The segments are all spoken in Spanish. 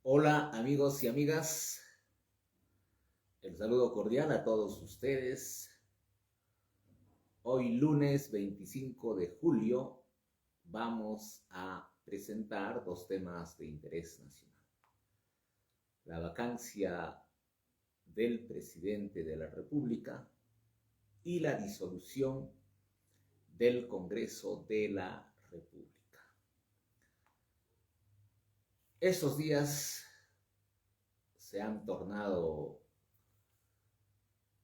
Hola amigos y amigas, el saludo cordial a todos ustedes. Hoy lunes 25 de julio vamos a presentar dos temas de interés nacional. La vacancia del presidente de la República y la disolución del Congreso de la República. Estos días se han tornado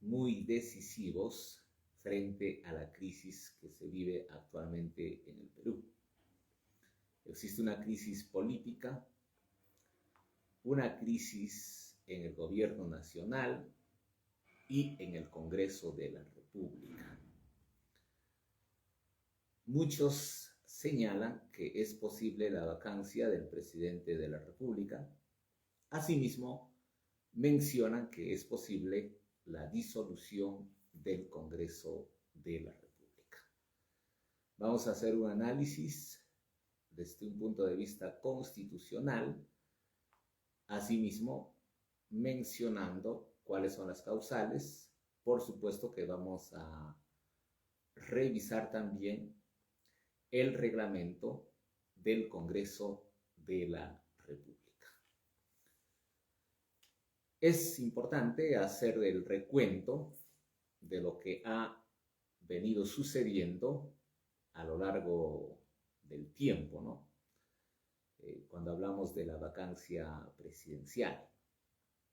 muy decisivos frente a la crisis que se vive actualmente en el Perú. Existe una crisis política, una crisis en el gobierno nacional y en el Congreso de la República. Muchos señalan que es posible la vacancia del presidente de la República. Asimismo, mencionan que es posible la disolución del Congreso de la República. Vamos a hacer un análisis desde un punto de vista constitucional, asimismo mencionando cuáles son las causales. Por supuesto que vamos a revisar también el reglamento del Congreso de la República. Es importante hacer el recuento de lo que ha venido sucediendo a lo largo del tiempo, ¿no? Cuando hablamos de la vacancia presidencial.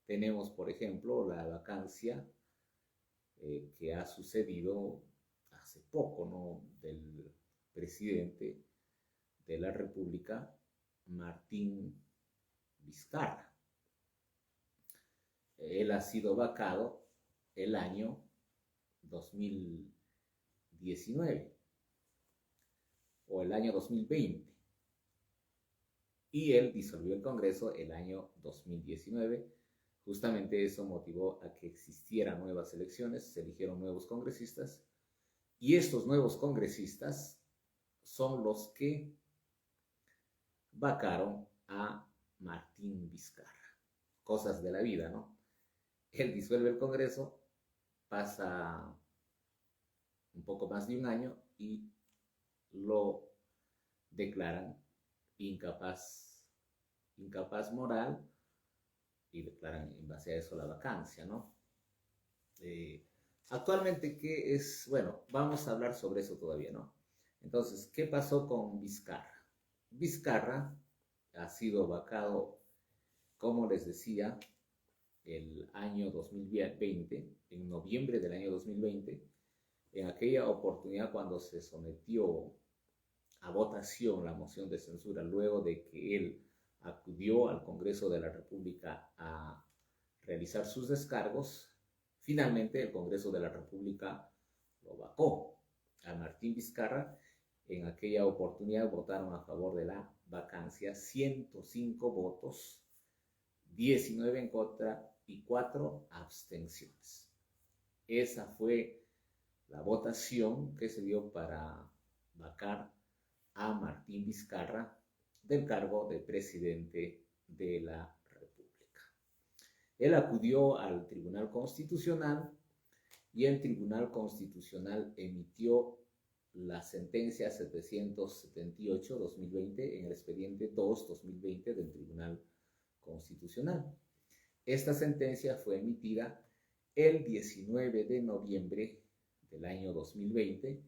Tenemos, por ejemplo, la vacancia que ha sucedido hace poco, ¿no? Del presidente de la República, Martín Vizcarra. Él ha sido vacado el año 2019 o el año 2020 y él disolvió el Congreso el año 2019. Justamente eso motivó a que existieran nuevas elecciones, se eligieron nuevos congresistas y estos nuevos congresistas son los que vacaron a Martín Vizcarra. Cosas de la vida, ¿no? Él disuelve el Congreso, pasa un poco más de un año y lo declaran incapaz moral y declaran en base a eso la vacancia, ¿no? Actualmente, ¿qué es? Bueno, vamos a hablar sobre eso todavía, ¿no? Entonces, ¿qué pasó con Vizcarra? Vizcarra ha sido vacado, como les decía, el año 2020, en noviembre del año 2020, en aquella oportunidad cuando se sometió a votación la moción de censura, luego de que él acudió al Congreso de la República a realizar sus descargos, finalmente el Congreso de la República lo vacó a Martín Vizcarra. En aquella oportunidad votaron a favor de la vacancia 105 votos, 19 en contra y 4 abstenciones. Esa fue la votación que se dio para vacar a Martín Vizcarra del cargo de presidente de la República. Él acudió al Tribunal Constitucional y el Tribunal Constitucional emitió la sentencia 778-2020 en el expediente 2-2020 del Tribunal Constitucional. Esta sentencia fue emitida el 19 de noviembre del año 2020,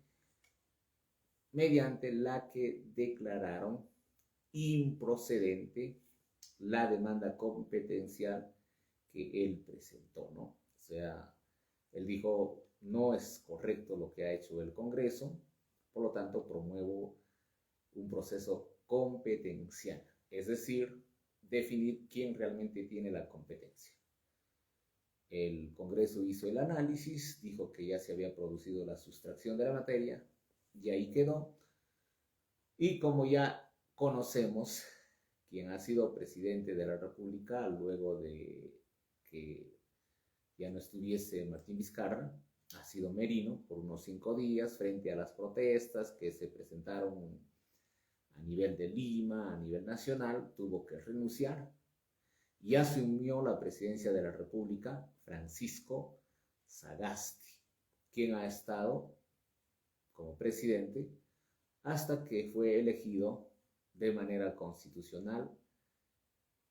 mediante la que declararon improcedente la demanda competencial que él presentó, ¿no? O sea, él dijo, no es correcto lo que ha hecho el Congreso, por lo tanto promuevo un proceso competencial, es decir, definir quién realmente tiene la competencia. El Congreso hizo el análisis, dijo que ya se había producido la sustracción de la materia y ahí quedó. Y como ya conocemos, quien ha sido presidente de la República luego de que ya no estuviese Martín Vizcarra, ha sido Merino por unos 5 días frente a las protestas que se presentaron a nivel de Lima, a nivel nacional, tuvo que renunciar y asumió la presidencia de la República Francisco Sagasti, quien ha estado como presidente hasta que fue elegido de manera constitucional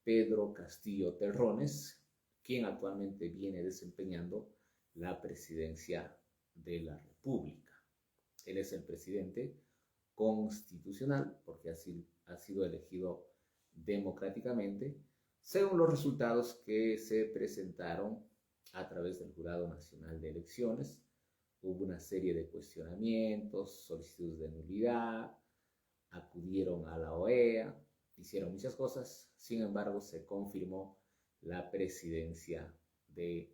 Pedro Castillo Terrones, quien actualmente viene desempeñando la presidencia de la República. Él es el presidente constitucional porque ha sido elegido democráticamente según los resultados que se presentaron a través del Jurado Nacional de Elecciones. Hubo una serie de cuestionamientos, solicitudes de nulidad, acudieron a la OEA, hicieron muchas cosas, sin embargo se confirmó la presidencia de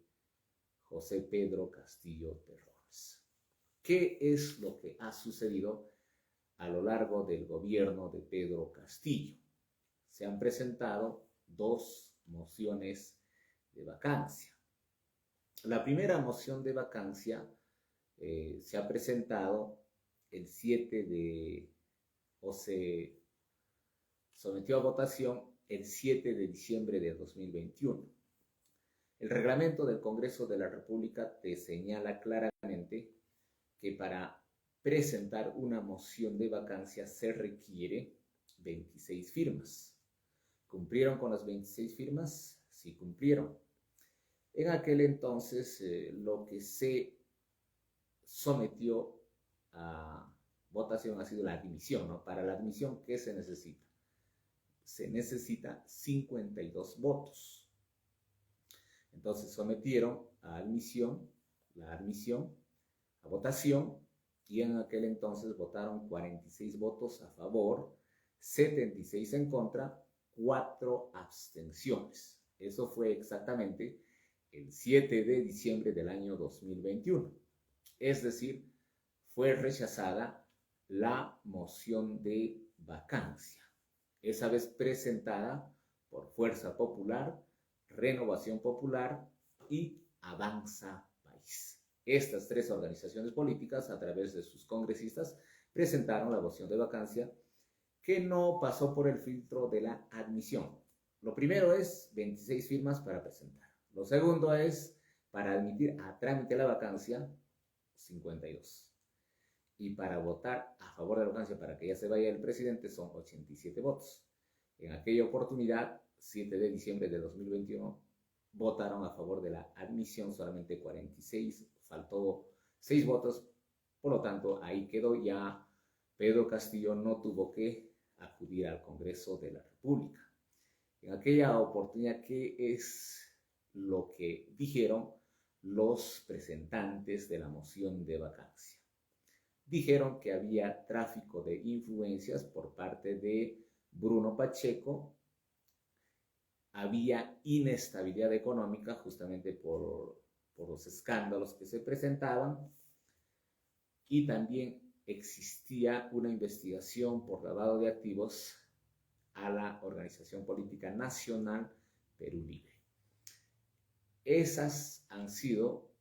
José Pedro Castillo Terrones. ¿Qué es lo que ha sucedido a lo largo del gobierno de Pedro Castillo? Se han presentado dos mociones de vacancia. La primera moción de vacancia se ha presentado el 7 de, o se sometió a votación el 7 de diciembre de 2021. El reglamento del Congreso de la República te señala claramente que para presentar una moción de vacancia se requiere 26 firmas. ¿Cumplieron con las 26 firmas? Sí cumplieron. En aquel entonces lo que se sometió a votación ha sido la admisión, ¿no? Para la admisión, ¿qué se necesita? Se necesita 52 votos. Entonces sometieron a la admisión, a votación, y en aquel entonces votaron 46 votos a favor, 76 en contra, 4 abstenciones. Eso fue exactamente el 7 de diciembre del año 2021. Es decir, fue rechazada la moción de vacancia, esa vez presentada por Fuerza Popular, Renovación Popular y Avanza País. Estas tres organizaciones políticas, a través de sus congresistas, presentaron la moción de vacancia que no pasó por el filtro de la admisión. Lo primero es 26 firmas para presentar. Lo segundo es, para admitir a trámite la vacancia, 52. Y para votar a favor de la vacancia, para que ya se vaya el presidente, son 87 votos. En aquella oportunidad, 7 de diciembre de 2021, votaron a favor de la admisión solamente 46, faltó 6 votos, por lo tanto, ahí quedó. Ya Pedro Castillo no tuvo que acudir al Congreso de la República. En aquella oportunidad, ¿qué es lo que dijeron los presentantes de la moción de vacancia? Dijeron que había tráfico de influencias por parte de Bruno Pacheco, había inestabilidad económica justamente por los escándalos que se presentaban, y también existía una investigación por lavado de activos a la Organización Política Nacional Perú Libre. Esas han sido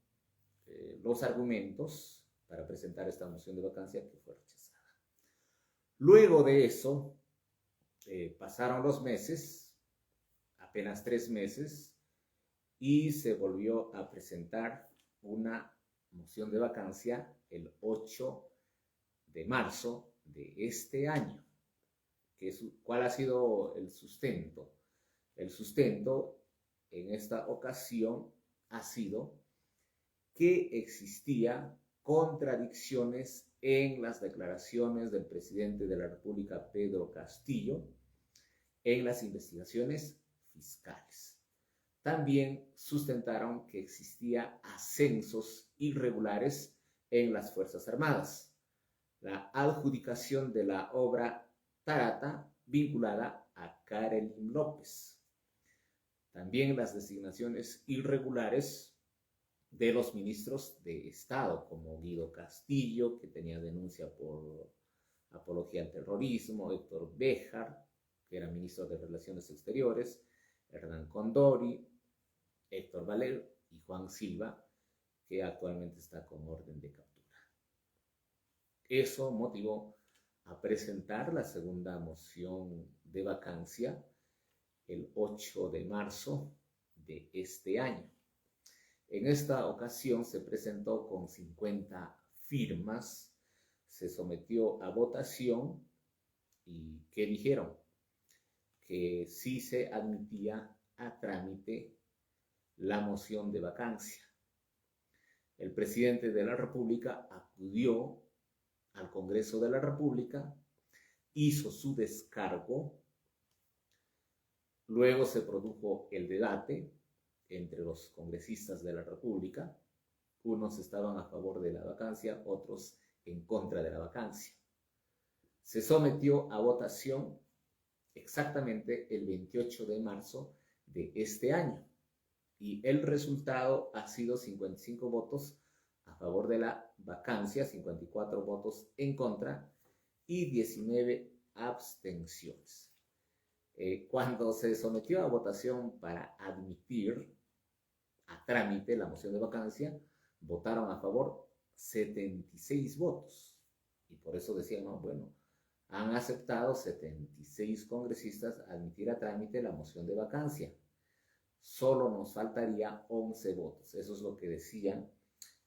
los argumentos para presentar esta moción de vacancia, que fue rechazada. Luego de eso, pasaron los meses, apenas 3 meses, y se volvió a presentar una moción de vacancia el 8 de marzo de este año. ¿Cuál ha sido el sustento? El sustento en esta ocasión ha sido que existía contradicciones en las declaraciones del presidente de la República, Pedro Castillo, en las investigaciones fiscales. También sustentaron que existía ascensos irregulares en las Fuerzas Armadas, la adjudicación de la obra Tarata vinculada a Karelin López, también las designaciones irregulares de los ministros de Estado, como Guido Castillo, que tenía denuncia por apología al terrorismo, Héctor Béjar, que era ministro de Relaciones Exteriores, Hernán Condori, Héctor Valero y Juan Silva, que actualmente está con orden de captura. Eso motivó a presentar la segunda moción de vacancia el 8 de marzo de este año. En esta ocasión se presentó con 50 firmas, se sometió a votación y ¿qué dijeron? Que sí se admitía a trámite la moción de vacancia. El presidente de la República acudió al Congreso de la República, hizo su descargo, luego se produjo el debate entre los congresistas de la República. Unos estaban a favor de la vacancia, otros en contra de la vacancia. Se sometió a votación exactamente el 28 de marzo de este año y el resultado ha sido 55 votos a favor de la vacancia, 54 votos en contra y 19 abstenciones. Cuando se sometió a votación para admitir a trámite la moción de vacancia, votaron a favor 76 votos. Y por eso decían, no, bueno, han aceptado 76 congresistas admitir a trámite la moción de vacancia. Solo nos faltaría 11 votos. Eso es lo que decían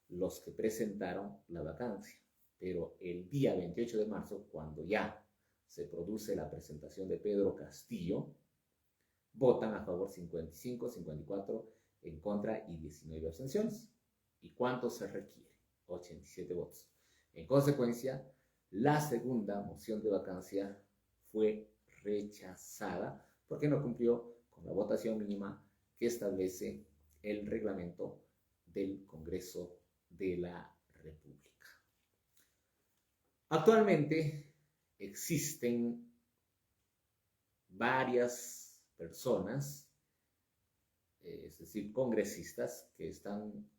los que presentaron la vacancia. Pero el día 28 de marzo, cuando ya se produce la presentación de Pedro Castillo, votan a favor 55, 54 en contra y 19 abstenciones. ¿Y cuánto se requiere? 87 votos. En consecuencia, la segunda moción de vacancia fue rechazada porque no cumplió con la votación mínima que establece el reglamento del Congreso de la República. Actualmente existen varias personas, es decir, congresistas que están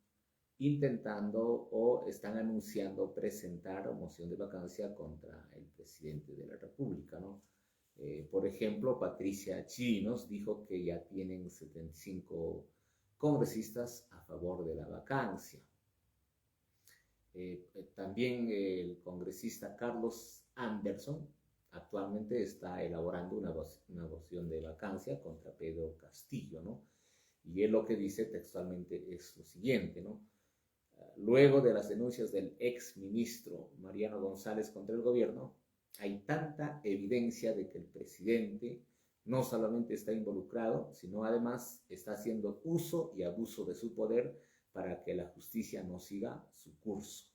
intentando o están anunciando presentar moción de vacancia contra el presidente de la República, ¿no? Por ejemplo, Patricia Chirinos dijo que ya tienen 75 congresistas a favor de la vacancia. También el congresista Carlos Anderson actualmente está elaborando una moción de vacancia contra Pedro Castillo, ¿no? Y él lo que dice textualmente es lo siguiente, ¿no? Luego de las denuncias del ex ministro Mariano González contra el gobierno, hay tanta evidencia de que el presidente no solamente está involucrado, sino además está haciendo uso y abuso de su poder para que la justicia no siga su curso.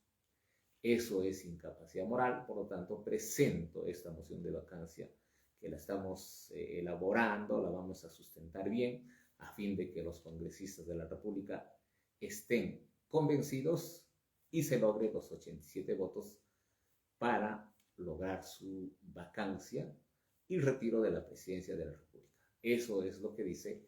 Eso es incapacidad moral, por lo tanto presento esta moción de vacancia que la estamos elaborando, la vamos a sustentar bien a fin de que los congresistas de la República estén convencidos y se logre los 87 votos para lograr su vacancia y retiro de la presidencia de la República. Eso es lo que dice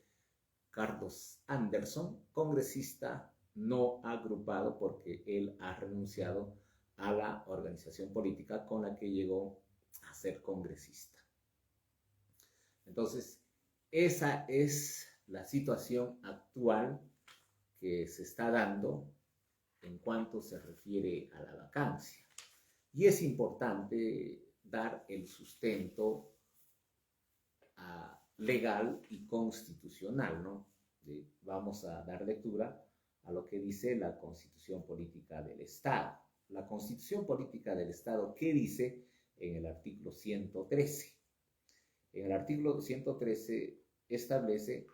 Carlos Anderson, congresista no agrupado porque él ha renunciado a la organización política con la que llegó a ser congresista. Entonces, esa es la situación actual que se está dando en cuanto se refiere a la vacancia. Y es importante dar el sustento legal y constitucional, ¿no? Vamos a dar lectura a lo que dice la Constitución Política del Estado. La Constitución Política del Estado, ¿qué dice en el artículo 113? En el artículo 113 establece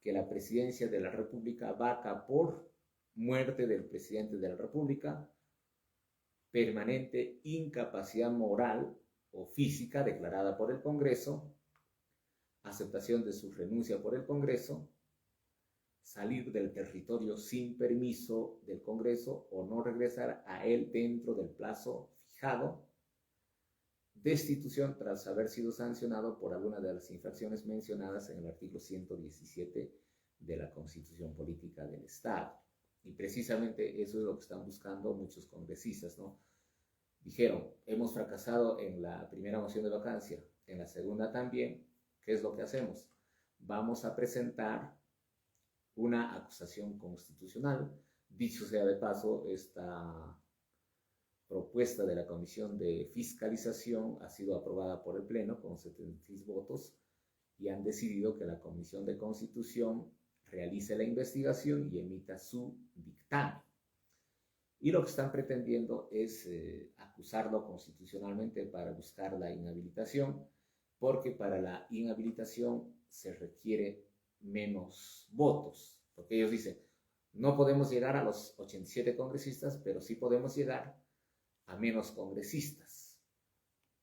que la presidencia de la República vaca por muerte del presidente de la República, permanente incapacidad moral o física declarada por el Congreso, aceptación de su renuncia por el Congreso, salir del territorio sin permiso del Congreso o no regresar a él dentro del plazo fijado, destitución tras haber sido sancionado por alguna de las infracciones mencionadas en el artículo 117 de la Constitución Política del Estado. Y precisamente eso es lo que están buscando muchos congresistas, ¿no? Dijeron, hemos fracasado en la primera moción de vacancia, en la segunda también. ¿Qué es lo que hacemos? Vamos a presentar una acusación constitucional. Dicho sea de paso, esta propuesta de la Comisión de Fiscalización ha sido aprobada por el Pleno con 76 votos y han decidido que la Comisión de Constitución realice la investigación y emita su dictamen. Y lo que están pretendiendo es acusarlo constitucionalmente para buscar la inhabilitación, porque para la inhabilitación se requiere menos votos, porque ellos dicen, no podemos llegar a los 87 congresistas, pero sí podemos llegar a menos congresistas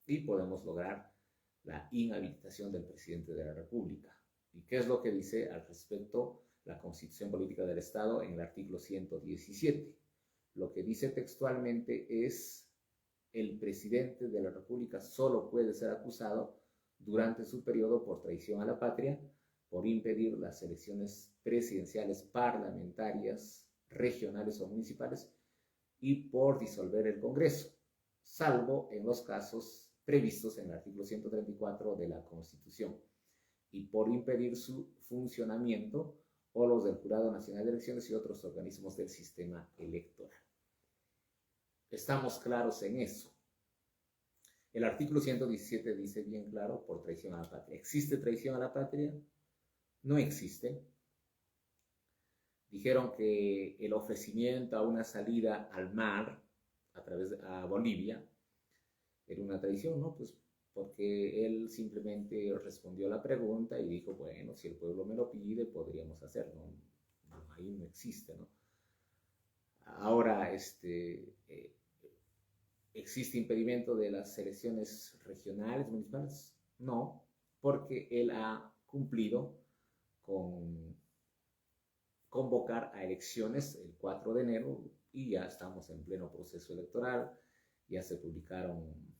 y podemos lograr la inhabilitación del presidente de la República. ¿Y qué es lo que dice al respecto la Constitución Política del Estado en el artículo 117? Lo que dice textualmente es: el presidente de la República solo puede ser acusado durante su periodo por traición a la patria, por impedir las elecciones presidenciales, parlamentarias, regionales o municipales y por disolver el Congreso, salvo en los casos previstos en el artículo 134 de la Constitución, y por impedir su funcionamiento o los del Jurado Nacional de Elecciones y otros organismos del sistema electoral. Estamos claros en eso. El artículo 117 dice bien claro, por traición a la patria. ¿Existe traición a la patria? No existe. Dijeron que el ofrecimiento a una salida al mar a Bolivia era una traición, ¿no? Pues porque él simplemente respondió a la pregunta y dijo, bueno, si el pueblo me lo pide, podríamos hacerlo. No, ahí no existe, ¿no? Ahora, ¿existe impedimento de las elecciones regionales, municipales? No, porque él ha cumplido con convocar a elecciones el 4 de enero y ya estamos en pleno proceso electoral, ya se publicaron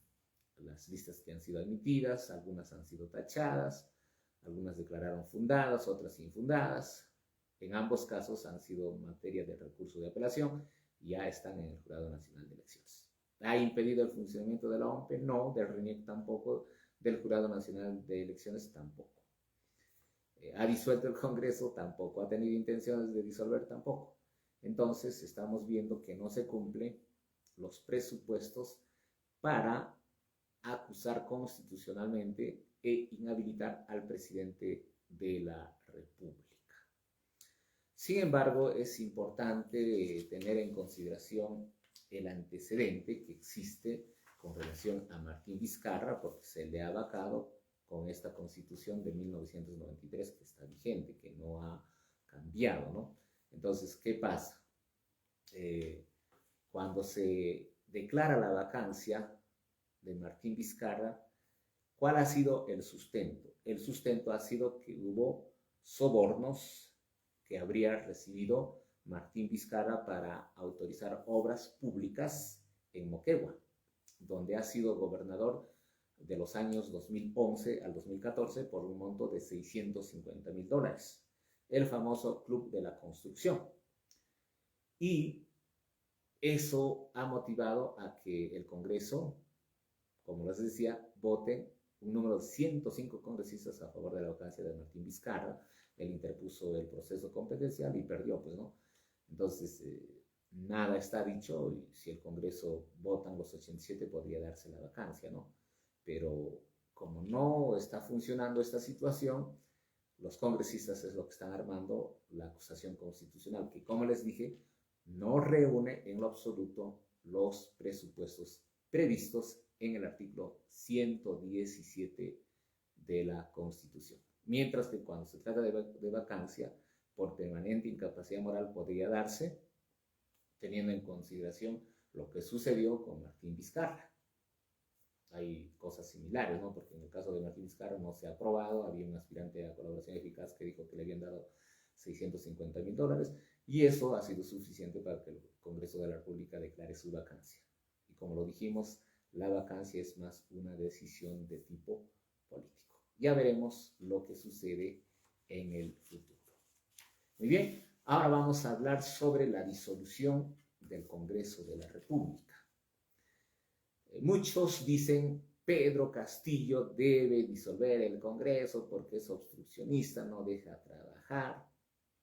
las listas que han sido admitidas, algunas han sido tachadas, algunas declararon fundadas, otras infundadas. En ambos casos han sido materia de recurso de apelación y ya están en el Jurado Nacional de Elecciones. ¿Ha impedido el funcionamiento de la OMPE? No, del RENIEC tampoco, del Jurado Nacional de Elecciones tampoco. ¿Ha disuelto el Congreso? Tampoco. ¿Ha tenido intenciones de disolver? Tampoco. Entonces estamos viendo que no se cumplen los presupuestos para acusar constitucionalmente e inhabilitar al presidente de la República. Sin embargo, es importante tener en consideración el antecedente que existe con relación a Martín Vizcarra, porque se le ha vacado con esta Constitución de 1993 que está vigente, que no ha cambiado, ¿no? Entonces, ¿qué pasa? Cuando se declara la vacancia de Martín Vizcarra, ¿cuál ha sido el sustento? El sustento ha sido que hubo sobornos que habría recibido Martín Vizcarra para autorizar obras públicas en Moquegua, donde ha sido gobernador de los años 2011 al 2014 por un monto de $650,000, el famoso Club de la Construcción. Y eso ha motivado a que el Congreso, como les decía, vote un número de 105 congresistas a favor de la vacancia de Martín Vizcarra. Él interpuso el proceso competencial y perdió, pues, ¿no? Entonces, nada está dicho, y si el Congreso votan los 87 podría darse la vacancia, ¿no? Pero como no está funcionando esta situación, los congresistas es lo que están armando la acusación constitucional, que, como les dije, no reúne en lo absoluto los presupuestos previstos en el artículo 117 de la Constitución. Mientras que cuando se trata de vacancia por permanente incapacidad moral podría darse, teniendo en consideración lo que sucedió con Martín Vizcarra. Hay cosas similares, ¿no? Porque en el caso de Martín Vizcarra no se ha aprobado, había un aspirante a colaboración eficaz que dijo que le habían dado $650,000 y eso ha sido suficiente para que el Congreso de la República declare su vacancia. Y como lo dijimos, la vacancia es más una decisión de tipo político. Ya veremos lo que sucede en el futuro. Muy bien, ahora vamos a hablar sobre la disolución del Congreso de la República. Muchos dicen Pedro Castillo debe disolver el Congreso porque es obstruccionista, no deja trabajar.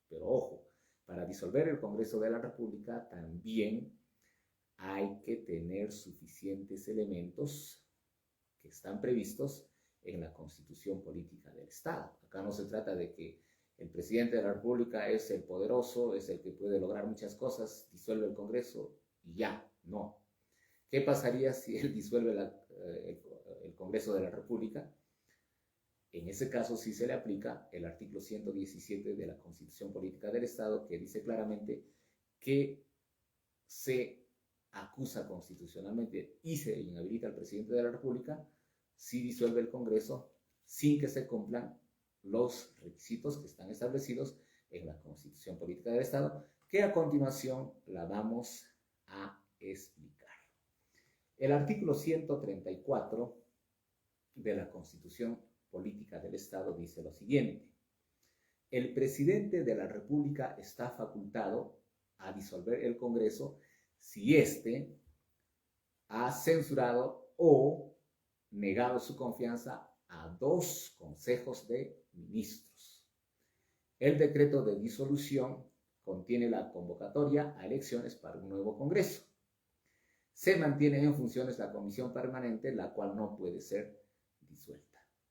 Pero ojo, para disolver el Congreso de la República también hay que tener suficientes elementos que están previstos en la Constitución Política del Estado. Acá no se trata de que el presidente de la República es el poderoso, es el que puede lograr muchas cosas, disuelve el Congreso y ya, no. ¿Qué pasaría si él disuelve el Congreso de la República? En ese caso sí se le aplica el artículo 117 de la Constitución Política del Estado, que dice claramente que se acusa constitucionalmente y se inhabilita al presidente de la República si disuelve el Congreso sin que se cumplan los requisitos que están establecidos en la Constitución Política del Estado, que a continuación la vamos a explicar. El artículo 134 de la Constitución Política del Estado dice lo siguiente: el presidente de la República está facultado a disolver el Congreso si éste ha censurado o negado su confianza a 2 consejos de ministros. El decreto de disolución contiene la convocatoria a elecciones para un nuevo Congreso. Se mantiene en funciones la comisión permanente, la cual no puede ser disuelta.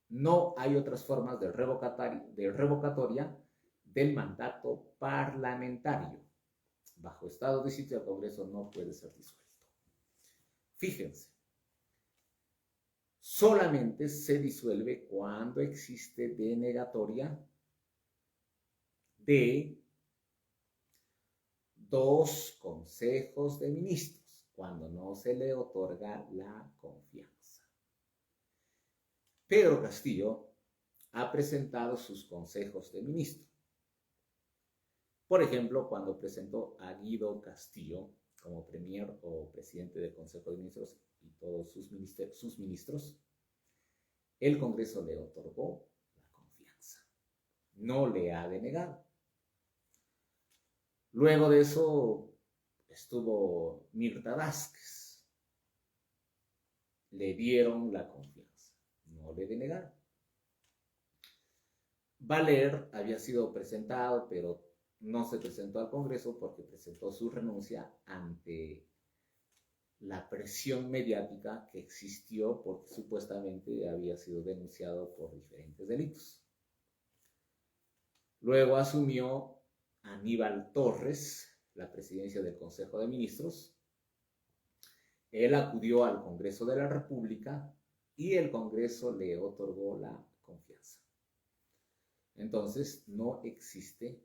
No hay otras formas de revocatoria del mandato parlamentario. Bajo estado de sitio, el Congreso no puede ser disuelto. Fíjense, solamente se disuelve cuando existe denegatoria de 2 consejos de ministros, cuando no se le otorga la confianza. Pedro Castillo ha presentado sus consejos de ministro. Por ejemplo, cuando presentó a Guido Castillo como premier o presidente del Consejo de Ministros y todos sus ministros, el Congreso le otorgó la confianza. No le ha denegado. Luego de eso estuvo Mirta Vázquez. Le dieron la confianza. No le denegaron. Valer había sido presentado, pero no se presentó al Congreso porque presentó su renuncia ante la presión mediática que existió porque supuestamente había sido denunciado por diferentes delitos. Luego asumió Aníbal Torres la presidencia del Consejo de Ministros. Él acudió al Congreso de la República y el Congreso le otorgó la confianza. Entonces, no existe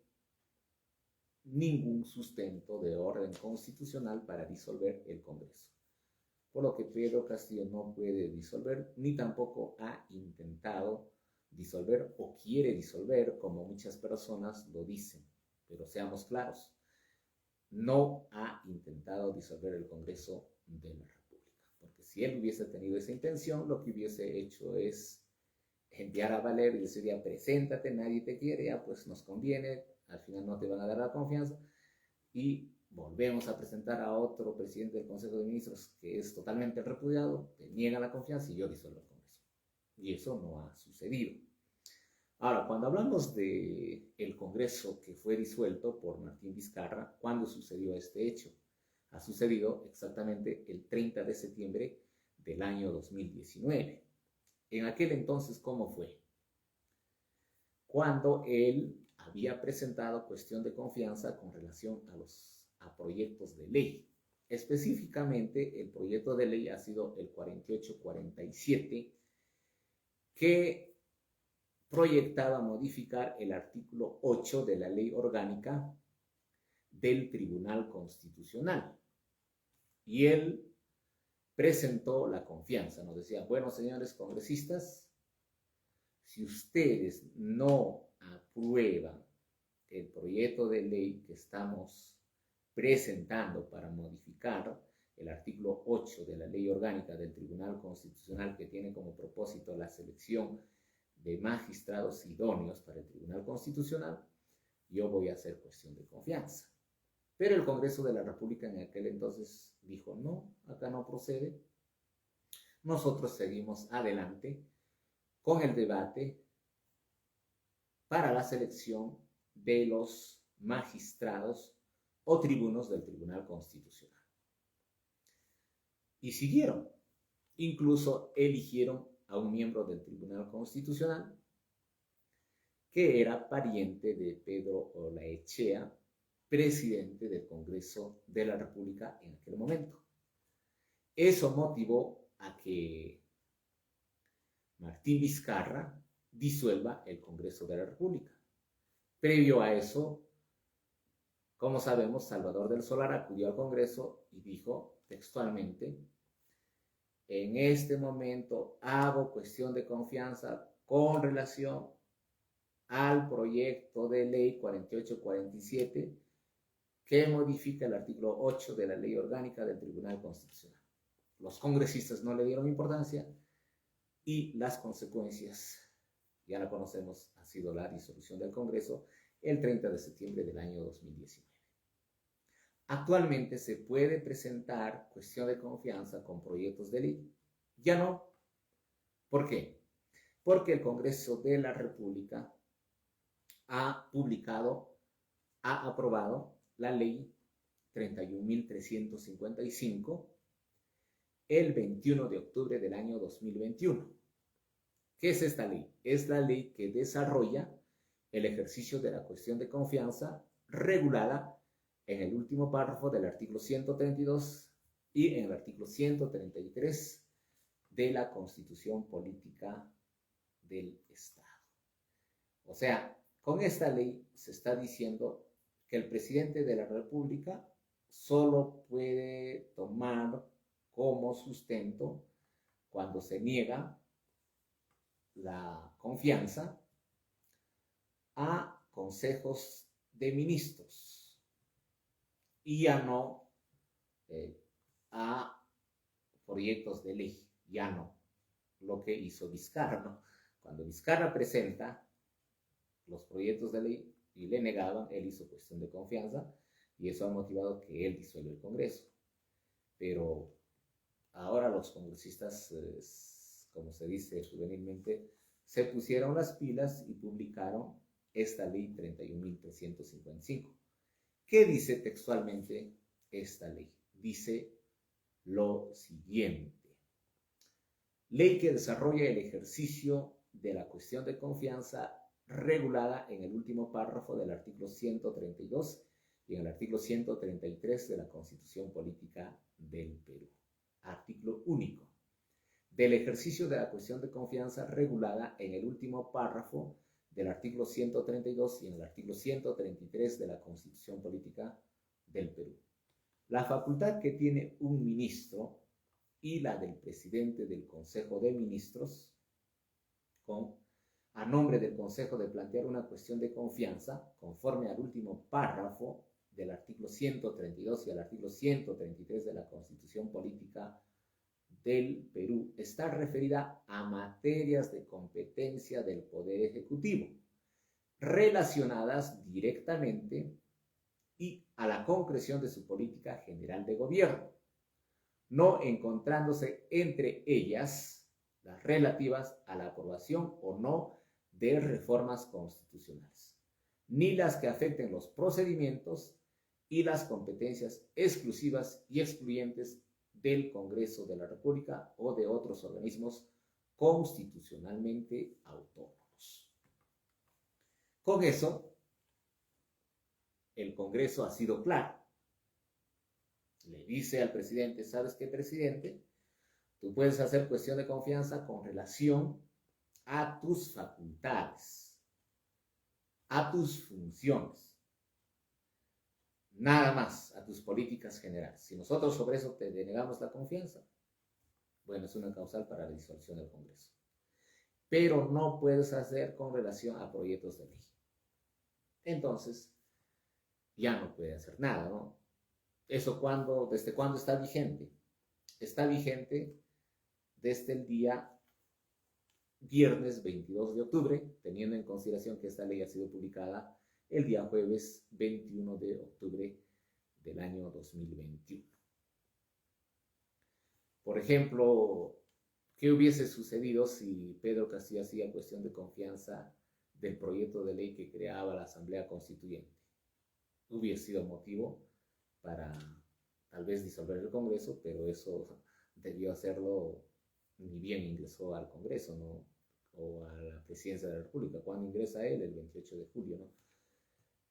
ningún sustento de orden constitucional para disolver el Congreso. Por lo que Pedro Castillo no puede disolver, ni tampoco ha intentado disolver o quiere disolver, como muchas personas lo dicen. Pero seamos claros, no ha intentado disolver el Congreso de la República. Porque si él hubiese tenido esa intención, lo que hubiese hecho es enviar a Valer y decir, preséntate, nadie te quiere, ya pues nos conviene, al final no te van a dar la confianza, y volvemos a presentar a otro presidente del Consejo de Ministros que es totalmente repudiado, te niega la confianza y yo disuelvo el Congreso. Y eso no ha sucedido. Ahora, cuando hablamos del Congreso que fue disuelto por Martín Vizcarra, ¿cuándo sucedió este hecho? Ha sucedido exactamente el 30 de septiembre del año 2019. En aquel entonces, ¿cómo fue? Cuando él había presentado cuestión de confianza con relación a proyectos de ley. Específicamente, el proyecto de ley ha sido el 4847, que proyectaba modificar el artículo 8 de la Ley Orgánica del Tribunal Constitucional. Y él presentó la confianza. Nos decía, bueno, señores congresistas, si ustedes no aprueban el proyecto de ley que estamos presentando para modificar el artículo 8 de la Ley Orgánica del Tribunal Constitucional, que tiene como propósito la selección de magistrados idóneos para el Tribunal Constitucional, yo voy a hacer cuestión de confianza. Pero el Congreso de la República en aquel entonces dijo, no, acá no procede. Nosotros seguimos adelante con el debate para la selección de los magistrados o tribunos del Tribunal Constitucional. Y siguieron. Incluso eligieron a un miembro del Tribunal Constitucional que era pariente de Pedro Olaechea, presidente del Congreso de la República en aquel momento. Eso motivó a que Martín Vizcarra disuelva el Congreso de la República. Previo a eso, como sabemos, Salvador del Solar acudió al Congreso y dijo textualmente: en este momento hago cuestión de confianza con relación al proyecto de ley 4847 que modifica el artículo 8 de la Ley Orgánica del Tribunal Constitucional. Los congresistas no le dieron importancia y las consecuencias, ya la conocemos, ha sido la disolución del Congreso el 30 de septiembre del año 2019. Actualmente se puede presentar cuestión de confianza con proyectos de ley. Ya no. ¿Por qué? Porque el Congreso de la República ha aprobado la ley 31.355 el 21 de octubre del año 2021. ¿Qué es esta ley? Es la ley que desarrolla el ejercicio de la cuestión de confianza regulada en el último párrafo del artículo 132 y en el artículo 133 de la Constitución Política del Estado. O sea, con esta ley se está diciendo que el presidente de la República solo puede tomar como sustento cuando se niega la confianza a consejos de ministros y ya no a proyectos de ley, ya no lo que hizo Vizcarra, ¿no? Cuando Vizcarra presenta los proyectos de ley y le negaban, él hizo cuestión de confianza y eso ha motivado que él disuelva el Congreso. Pero ahora los congresistas, como se dice juvenilmente, se pusieron las pilas y publicaron esta ley 31.355. ¿Qué dice textualmente esta ley? Dice lo siguiente: ley que desarrolla el ejercicio de la cuestión de confianza regulada en el último párrafo del artículo 132 y en el artículo 133 de la Constitución Política del Perú. Artículo único. Del ejercicio de la cuestión de confianza regulada en el último párrafo del artículo 132 y en el artículo 133 de la Constitución Política del Perú. La facultad que tiene un ministro y la del presidente del Consejo de Ministros, a nombre del Consejo, de plantear una cuestión de confianza, conforme al último párrafo del artículo 132 y al artículo 133 de la Constitución Política del Perú, está referida a materias de competencia del Poder Ejecutivo, relacionadas directamente y a la concreción de su política general de gobierno, no encontrándose entre ellas las relativas a la aprobación o no de reformas constitucionales, ni las que afecten los procedimientos y las competencias exclusivas y excluyentes del Congreso de la República o de otros organismos constitucionalmente autónomos. Con eso, el Congreso ha sido claro. Le dice al presidente: ¿sabes qué, presidente? Tú puedes hacer cuestión de confianza con relación a tus facultades, a tus funciones, nada más a tus políticas generales. Si nosotros sobre eso te denegamos la confianza, bueno, es una causal para la disolución del Congreso. Pero no puedes hacer con relación a proyectos de ley. Entonces, ya no puede hacer nada, ¿no? ¿Eso desde cuándo está vigente? Está vigente desde el día viernes 22 de octubre, teniendo en consideración que esta ley ha sido publicada el día jueves 21 de octubre del año 2021. Por ejemplo, ¿qué hubiese sucedido si Pedro Castillo hacía cuestión de confianza del proyecto de ley que creaba la Asamblea Constituyente? Hubiese sido motivo para tal vez disolver el Congreso, pero eso debió hacerlo ni bien ingresó al Congreso, ¿no? O a la presidencia de la República. ¿Cuándo ingresa él? El 28 de julio, ¿no?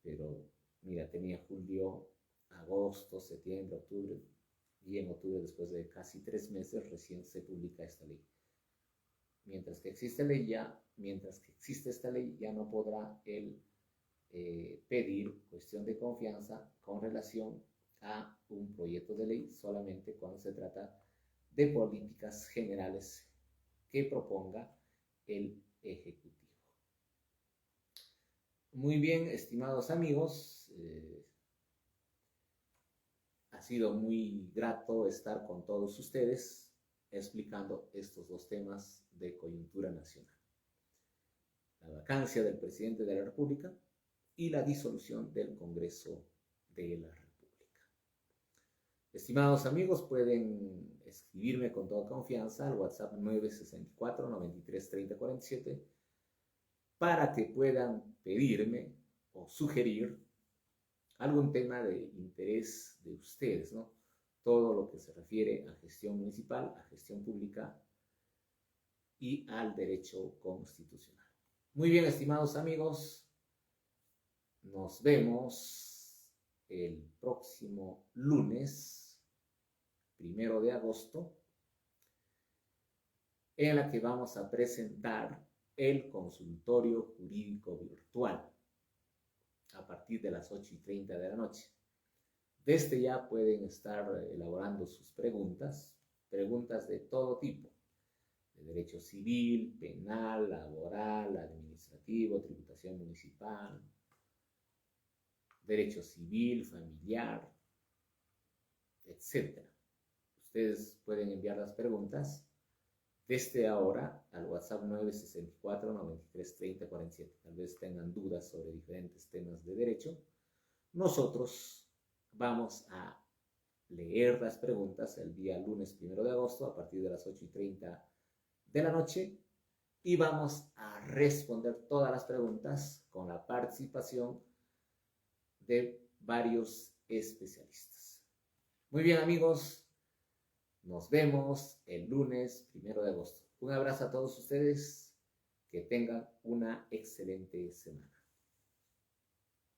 Pero, mira, tenía julio, agosto, septiembre, octubre, y en octubre, después de casi 3 meses, recién se publica esta ley. Mientras que existe esta ley, ya no podrá él pedir cuestión de confianza con relación a un proyecto de ley solamente cuando se trata de políticas generales que proponga el Ejecutivo. Muy bien, estimados amigos, ha sido muy grato estar con todos ustedes explicando estos dos temas de coyuntura nacional: la vacancia del presidente de la República y la disolución del Congreso de la República. Estimados amigos, pueden escribirme con toda confianza al WhatsApp 964-933047 para que puedan pedirme o sugerir algún tema de interés de ustedes, ¿no? Todo lo que se refiere a gestión municipal, a gestión pública y al derecho constitucional. Muy bien, estimados amigos, nos vemos el próximo lunes, 1 de agosto, en la que vamos a presentar el consultorio jurídico virtual a partir de las 8:30 de la noche. Desde ya pueden estar elaborando sus preguntas de todo tipo, de derecho civil, penal, laboral, administrativo, tributación municipal, derecho civil, familiar, etc. Ustedes pueden enviar las preguntas desde ahora al WhatsApp 964-933047. Tal vez tengan dudas sobre diferentes temas de derecho. Nosotros vamos a leer las preguntas el día lunes 1 de agosto a partir de las 8:30 de la noche y vamos a responder todas las preguntas con la participación de varios especialistas. Muy bien, amigos, nos vemos el lunes 1 de agosto. Un abrazo a todos ustedes, que tengan una excelente semana.